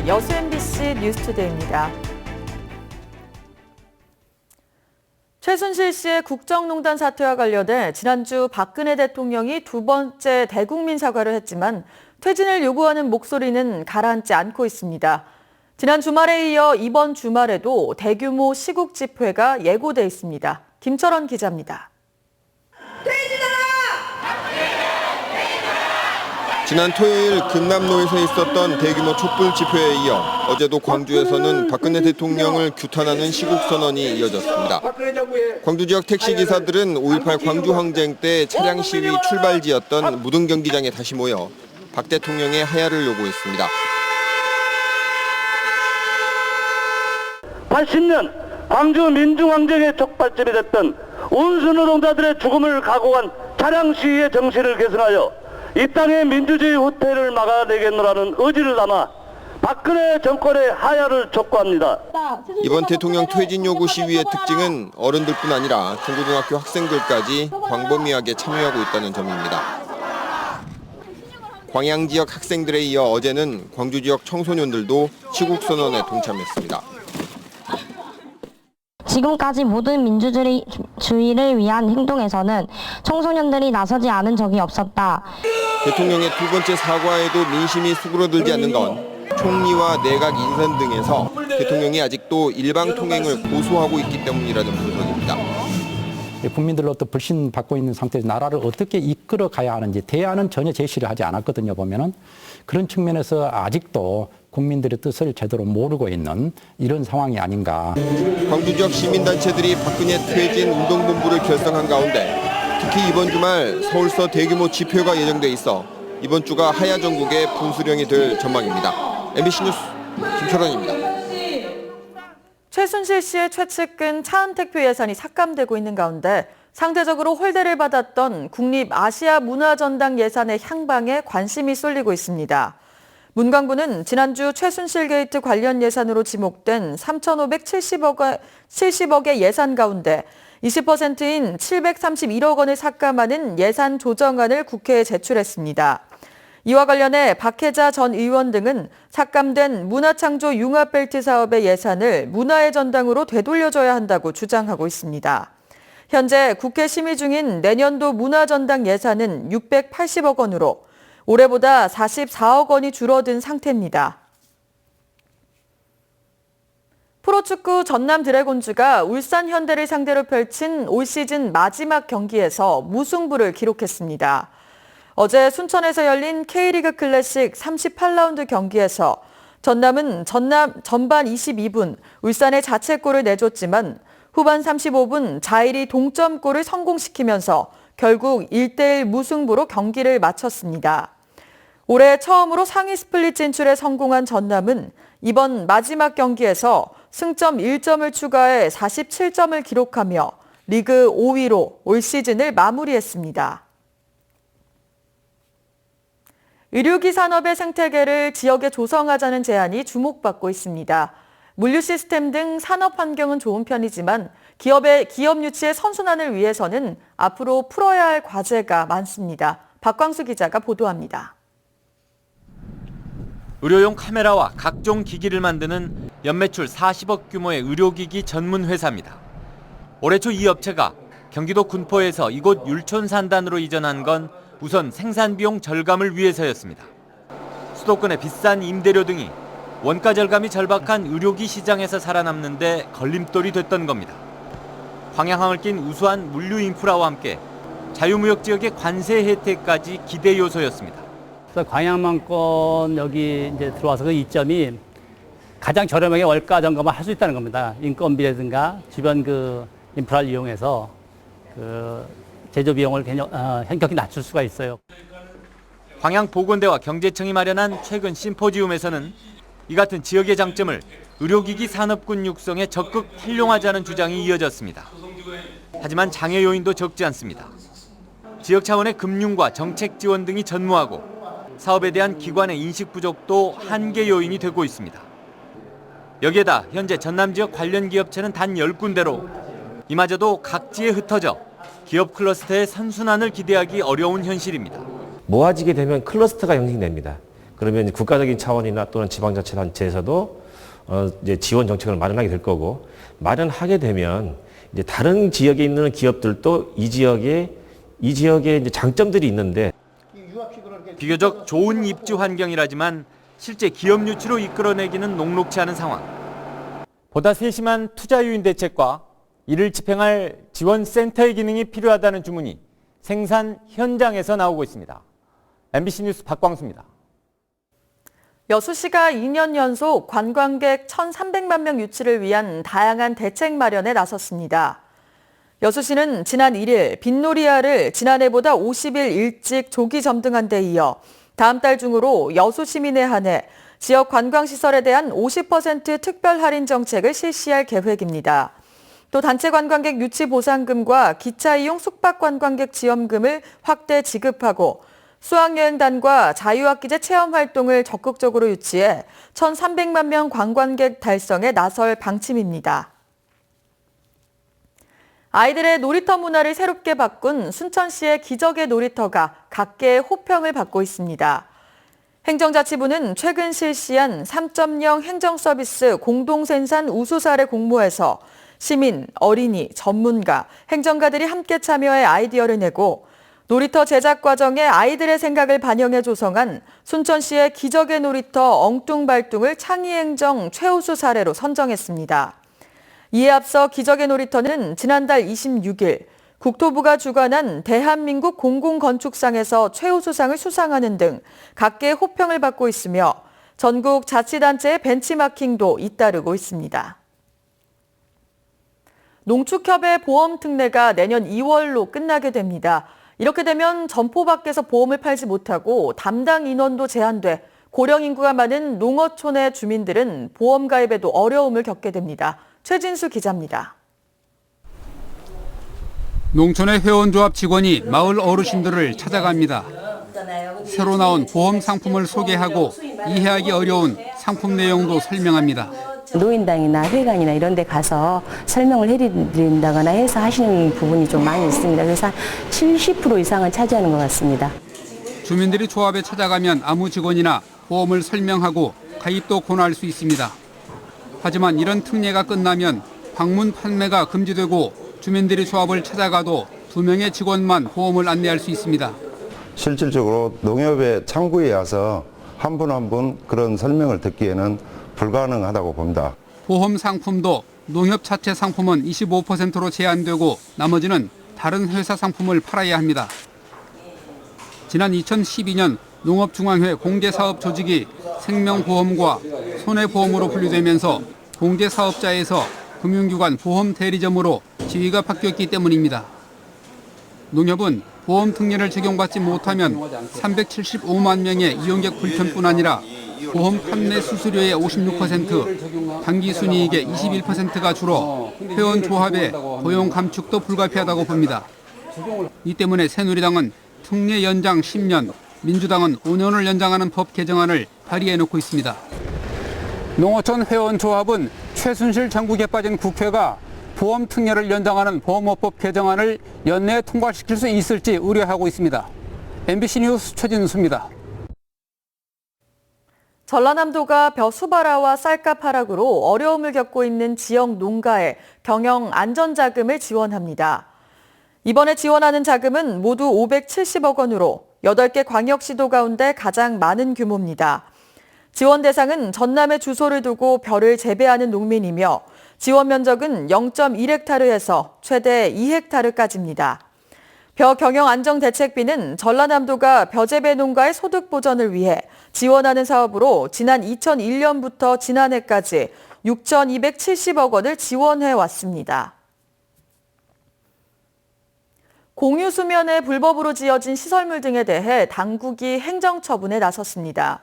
여수 MBC 뉴스투데이입니다. 최순실 씨의 국정농단 사태와 관련해 지난주 박근혜 대통령이 두 번째 대국민 사과를 했지만 퇴진을 요구하는 목소리는 가라앉지 않고 있습니다. 지난 주말에 이어 이번 주말에도 대규모 시국 집회가 예고돼 있습니다. 김철원 기자입니다. 지난 토요일 금남로에서 있었던 대규모 촛불 집회에 이어 어제도 광주에서는 박근혜 대통령을 규탄하는 시국선언이 이어졌습니다. 광주 지역 택시기사들은 5.18 광주항쟁 때 차량 시위 출발지였던 무등경기장에 다시 모여 박 대통령의 하야를 요구했습니다. 80년 광주 민중항쟁의 촉발점이 됐던 운수노동자들의 죽음을 각오한 차량 시위의 정신을 계승하여 이 땅의 민주주의 후퇴를 막아내겠노라는 의지를 담아 박근혜 정권의 하야를 촉구합니다. 이번 대통령 퇴진 요구 시위의 특징은 어른들뿐 아니라 중고등학교 학생들까지 광범위하게 참여하고 있다는 점입니다. 광양 지역 학생들에 이어 어제는 광주 지역 청소년들도 시국선언에 동참했습니다. 지금까지 모든 민주주의를 위한 행동에서는 청소년들이 나서지 않은 적이 없었다. 대통령의 두 번째 사과에도 민심이 수그러들지 않는 건 총리와 내각 인선 등에서 대통령이 아직도 일방통행을 고수하고 있기 때문이라는 분석입니다. 국민들로부터 불신받고 있는 상태에서 나라를 어떻게 이끌어 가야 하는지 대안은 전혀 제시를 하지 않았거든요. 보면은 그런 측면에서 아직도 국민들의 뜻을 제대로 모르고 있는 이런 상황이 아닌가. 광주 지역 시민단체들이 박근혜 퇴진 운동본부를 결성한 가운데 특히 이번 주말 서울서 대규모 집회가 예정돼 있어 이번 주가 하야 전국의 분수령이 될 전망입니다. MBC 뉴스 김철원입니다. 최순실 씨의 최측근 차은택표 예산이 삭감되고 있는 가운데 상대적으로 홀대를 받았던 국립아시아문화전당 예산의 향방에 관심이 쏠리고 있습니다. 문광부는 지난주 최순실 게이트 관련 예산으로 지목된 3,570억의 예산 가운데 20%인 731억 원을 삭감하는 예산 조정안을 국회에 제출했습니다. 이와 관련해 박혜자 전 의원 등은 삭감된 문화창조 융합벨트 사업의 예산을 문화의 전당으로 되돌려줘야 한다고 주장하고 있습니다. 현재 국회 심의 중인 내년도 문화전당 예산은 680억 원으로 올해보다 44억 원이 줄어든 상태입니다. 프로축구 전남 드래곤즈가 울산 현대를 상대로 펼친 올 시즌 마지막 경기에서 무승부를 기록했습니다. 어제 순천에서 열린 K리그 클래식 38라운드 경기에서 전남은 전반 22분 울산에 자책골을 내줬지만 후반 35분 자일이 동점골을 성공시키면서 결국 1대1 무승부로 경기를 마쳤습니다. 올해 처음으로 상위 스플릿 진출에 성공한 전남은 이번 마지막 경기에서 승점 1점을 추가해 47점을 기록하며 리그 5위로 올 시즌을 마무리했습니다. 의료기 산업의 생태계를 지역에 조성하자는 제안이 주목받고 있습니다. 물류 시스템 등 산업 환경은 좋은 편이지만 기업 유치의 선순환을 위해서는 앞으로 풀어야 할 과제가 많습니다. 박광수 기자가 보도합니다. 의료용 카메라와 각종 기기를 만드는 연매출 40억 규모의 의료기기 전문 회사입니다. 올해 초 이 업체가 경기도 군포에서 이곳 율촌산단으로 이전한 건 우선 생산비용 절감을 위해서였습니다. 수도권의 비싼 임대료 등이 원가 절감이 절박한 의료기 시장에서 살아남는 데 걸림돌이 됐던 겁니다. 광양항을 낀 우수한 물류 인프라와 함께 자유무역 지역의 관세 혜택까지 기대 요소였습니다. 그래서 광양만권 여기 이제 들어와서 그 이점이 가장 저렴하게 월가 점검을 할 수 있다는 겁니다. 인건비라든가 주변 그 인프라를 이용해서 그 제조 비용을 현격히 낮출 수가 있어요. 광양보건대와 경제청이 마련한 최근 심포지움에서는 이 같은 지역의 장점을 의료기기 산업군 육성에 적극 활용하자는 주장이 이어졌습니다. 하지만 장애 요인도 적지 않습니다. 지역 차원의 금융과 정책 지원 등이 전무하고 사업에 대한 기관의 인식 부족도 한계 요인이 되고 있습니다. 여기에다 현재 전남 지역 관련 기업체는 단 10군데로 이마저도 각지에 흩어져 기업 클러스터의 선순환을 기대하기 어려운 현실입니다. 모아지게 되면 클러스터가 형성됩니다. 그러면 이제 국가적인 차원이나 또는 지방자치단체에서도 이제 지원 정책을 마련하게 될 거고, 마련하게 되면 이제 다른 지역에 있는 기업들도 이 지역에 이제 장점들이 있는데, 비교적 좋은 입지 환경이라지만 실제 기업 유치로 이끌어내기는 녹록치 않은 상황. 보다 세심한 투자 유인 대책과 이를 집행할 지원센터의 기능이 필요하다는 주문이 생산 현장에서 나오고 있습니다. MBC 뉴스 박광수입니다. 여수시가 2년 연속 관광객 1,300만 명 유치를 위한 다양한 대책 마련에 나섰습니다. 여수시는 지난 1일 빈놀이야를 지난해보다 50일 일찍 조기 점등한 데 이어 다음 달 중으로 여수 시민에 한해 지역 관광시설에 대한 50% 특별 할인 정책을 실시할 계획입니다. 또 단체 관광객 유치 보상금과 기차 이용 숙박 관광객 지원금을 확대 지급하고 수학여행단과 자유학기제 체험 활동을 적극적으로 유치해 1,300만 명 관광객 달성에 나설 방침입니다. 아이들의 놀이터 문화를 새롭게 바꾼 순천시의 기적의 놀이터가 각계의 호평을 받고 있습니다. 행정자치부는 최근 실시한 3.0 행정서비스 공동생산 우수 사례 공모에서 시민, 어린이, 전문가, 행정가들이 함께 참여해 아이디어를 내고 놀이터 제작 과정에 아이들의 생각을 반영해 조성한 순천시의 기적의 놀이터 엉뚱발뚱을 창의행정 최우수 사례로 선정했습니다. 이에 앞서 기적의 놀이터는 지난달 26일 국토부가 주관한 대한민국 공공건축상에서 최우수상을 수상하는 등 각계의 호평을 받고 있으며 전국 자치단체의 벤치마킹도 잇따르고 있습니다. 농축협의 보험 특례가 내년 2월로 끝나게 됩니다. 이렇게 되면 점포 밖에서 보험을 팔지 못하고 담당 인원도 제한돼 고령 인구가 많은 농어촌의 주민들은 보험 가입에도 어려움을 겪게 됩니다. 최진수 기자입니다. 농촌의 회원조합 직원이 마을 어르신들을 찾아갑니다. 새로 나온 보험 상품을 소개하고 이해하기 어려운 상품 내용도 설명합니다. 노인당이나 회관이나 이런 데 가서 설명을 해드린다거나 해서 하시는 부분이 좀 많이 있습니다. 그래서 한 70% 이상은 차지하는 것 같습니다. 주민들이 조합에 찾아가면 아무 직원이나 보험을 설명하고 가입도 권할 수 있습니다. 하지만 이런 특례가 끝나면 방문 판매가 금지되고 주민들이 조합을 찾아가도 2명의 직원만 보험을 안내할 수 있습니다. 실질적으로 농협의 창구에 와서 한 분 한 분 그런 설명을 듣기에는 불가능하다고 봅니다. 보험 상품도 농협 자체 상품은 25%로 제한되고 나머지는 다른 회사 상품을 팔아야 합니다. 지난 2012년 농업중앙회 공제사업 조직이 생명보험과 손해보험으로 분류되면서 공제사업자에서 금융기관 보험 대리점으로 지위가 바뀌었기 때문입니다. 농협은 보험 특례를 적용받지 못하면 375만 명의 이용객 불편뿐 아니라 보험 판매 수수료의 56%, 당기순이익의 21%가 줄어 회원 조합의 고용 감축도 불가피하다고 봅니다. 이 때문에 새누리당은 특례 연장 10년, 민주당은 5년을 연장하는 법 개정안을 발의해놓고 있습니다. 농어촌 회원조합은 최순실 정국에 빠진 국회가 보험 특례를 연장하는 보험업법 개정안을 연내에 통과시킬 수 있을지 우려하고 있습니다. MBC 뉴스 최진수입니다. 전라남도가 벼수발화와 쌀값 하락으로 어려움을 겪고 있는 지역 농가에 경영 안전자금을 지원합니다. 이번에 지원하는 자금은 모두 570억 원으로 8개 광역시도 가운데 가장 많은 규모입니다. 지원 대상은 전남에 주소를 두고 벼를 재배하는 농민이며 지원 면적은 0.1헥타르에서 최대 2헥타르까지입니다. 벼 경영 안정 대책비는 전라남도가 벼재배 농가의 소득 보전을 위해 지원하는 사업으로 지난 2001년부터 지난해까지 6,270억 원을 지원해 왔습니다. 공유 수면에 불법으로 지어진 시설물 등에 대해 당국이 행정처분에 나섰습니다.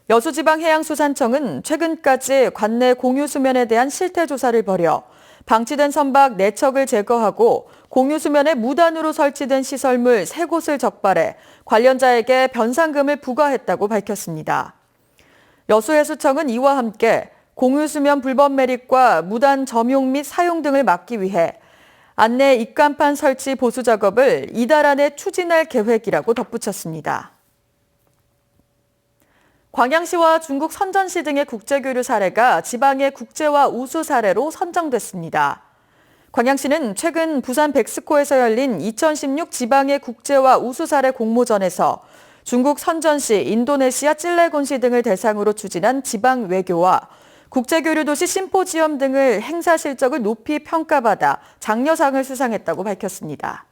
여수지방해양수산청은 최근까지 관내 공유 수면에 대한 실태 조사를 벌여 방치된 선박 4척을 제거하고 공유 수면에 무단으로 설치된 시설물 3곳을 적발해 관련자에게 변상금을 부과했다고 밝혔습니다. 여수해수청은 이와 함께 공유 수면 불법 매립과 무단 점용 및 사용 등을 막기 위해 안내 입간판 설치 보수 작업을 이달 안에 추진할 계획이라고 덧붙였습니다. 광양시와 중국 선전시 등의 국제교류 사례가 지방의 국제화 우수 사례로 선정됐습니다. 광양시는 최근 부산 백스코에서 열린 2016 지방의 국제화 우수 사례 공모전에서 중국 선전시, 인도네시아 찔레곤시 등을 대상으로 추진한 지방 외교와 국제교류도시 심포지엄 등을 행사 실적을 높이 평가받아 장려상을 수상했다고 밝혔습니다.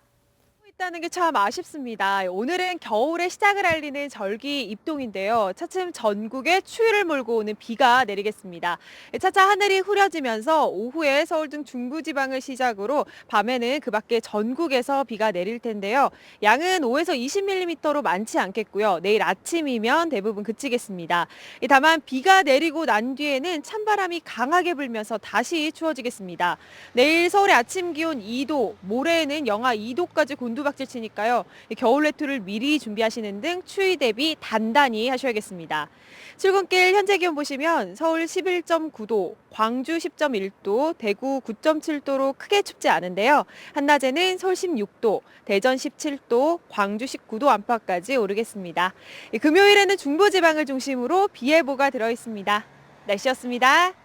있다는 게 참 아쉽습니다. 오늘은 겨울의 시작을 알리는 절기 입동인데요. 차츰 전국에 추위를 몰고 오는 비가 내리겠습니다. 차차 하늘이 흐려지면서 오후에 서울 등 중부지방을 시작으로 밤에는 그 밖에 전국에서 비가 내릴 텐데요. 양은 5에서 20mm로 많지 않겠고요. 내일 아침이면 대부분 그치겠습니다. 다만 비가 내리고 난 뒤에는 찬바람이 강하게 불면서 다시 추워지겠습니다. 내일 서울의 아침 기온 2도, 모레에는 영하 2도까지 곤두박질 치니까요. 겨울 외투를 미리 준비하시는 등 추위 대비 단단히 하셔야겠습니다. 출근길 현재 기온 보시면 서울 11.9도, 광주 10.1도, 대구 9.7도로 크게 춥지 않은데요. 한낮에는 서울 16도, 대전 17도, 광주 19도 안팎까지 오르겠습니다. 금요일에는 중부지방을 중심으로 비 예보가 들어 있습니다. 날씨였습니다.